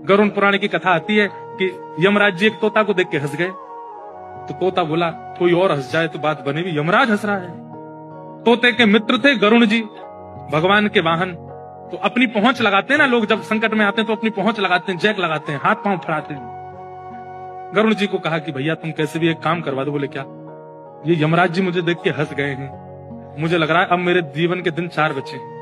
गरुड़ पुराण की कथा आती है कि यमराज जी एक तोता को देख के हंस गए। तो तोता बोला कोई और हंस जाए तो बात बनेगी, यमराज हंस रहा है। तोते के मित्र थे गरुड़ जी, भगवान के वाहन। तो अपनी पहुंच लगाते हैं ना लोग, जब संकट में आते हैं तो अपनी पहुंच लगाते हैं, जैक लगाते हैं, हाथ पांव फड़ाते हैं। गरुड़ जी को कहा कि भैया तुम कैसे भी एक काम करवा दो। बोले क्या? ये यमराज जी मुझे देख के हंस गए हैं, मुझे लग रहा है अब मेरे जीवन के दिन 4 बचे हैं।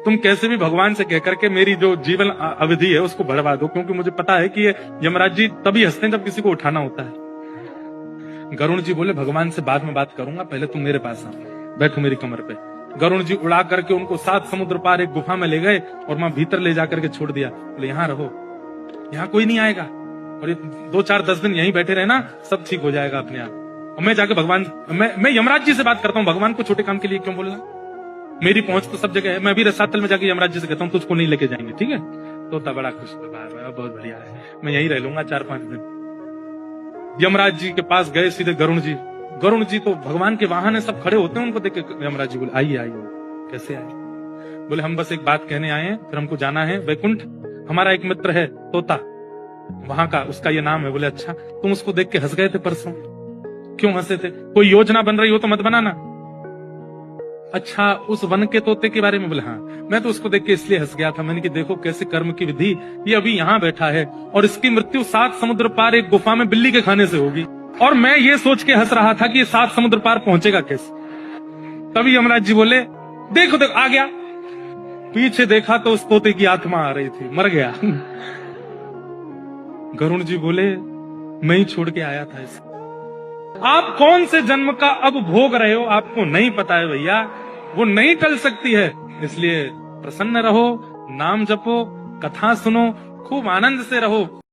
तुम कैसे भी भगवान से कहकर के मेरी जो जीवन अवधि है उसको बढ़वा दो, क्योंकि मुझे पता है कि ये यमराज जी तभी हंसते हैं जब किसी को उठाना होता है। गरुड़ जी बोले भगवान से बाद में बात करूंगा, पहले तुम मेरे पास आओ, बैठो मेरी कमर पे। गरुड़ जी उड़ा करके उनको 7 समुद्र पार एक गुफा में ले गए और वहां भीतर ले जाकर के छोड़ दिया। बोले यहाँ रहो, यहाँ कोई नहीं आएगा, और ये 2-4-10 दिन यहीं बैठे रहना, सब ठीक हो जाएगा अपने आप। और मैं जाके भगवान, मैं यमराज जी से बात करता हूँ, भगवान को छोटे काम के लिए क्यों बोलना, मेरी पहुंच तो सब जगह है। मैं भी रसातल में जाके यमराज जी से कहता हूँ तुझको नहीं लेके जाएंगे, ठीक है? तोता बड़ा खुश हुआ, बहुत बढ़िया है, मैं यहीं रह लूंगा 4-5 दिन। यमराज जी के पास गए सीधे गरुड़ जी। गरुड़ जी तो भगवान के वाहन है, सब खड़े होते हैं, उनको देख के यमराज जी बोले आइए आइए। कैसे आए? बोले हम बस एक बात कहने आए हैं, फिर हमको जाना है वैकुंठ। हमारा एक मित्र है तोता, वहां का, उसका ये नाम है। बोले अच्छा, तुम उसको देख के हंस गए थे परसों, क्यों हंसे थे? कोई योजना बन रही हो तो मत बनाना। अच्छा, उस वन के तोते के बारे में? बोले हाँ, मैं तो उसको देख के इसलिए हंस गया था, मैंने कि देखो कैसे कर्म की विधि, ये अभी यहाँ बैठा है और इसकी मृत्यु 7 समुद्र पार एक गुफा में बिल्ली के खाने से होगी, और मैं ये सोच के हंस रहा था कि ये 7 समुद्र पार पहुंचेगा कैसे। तभी यमराज जी बोले देखो देखो आ गया। पीछे देखा तो उस तोते की आत्मा आ रही थी, मर गया। गरुड़ जी बोले मैं ही छोड़ के आया था इसे। आप कौन से जन्म का अब भोग रहे हो आपको नहीं पता है भैया, वो नहीं टल सकती है। इसलिए प्रसन्न रहो, नाम जपो, कथा सुनो, खूब आनंद से रहो।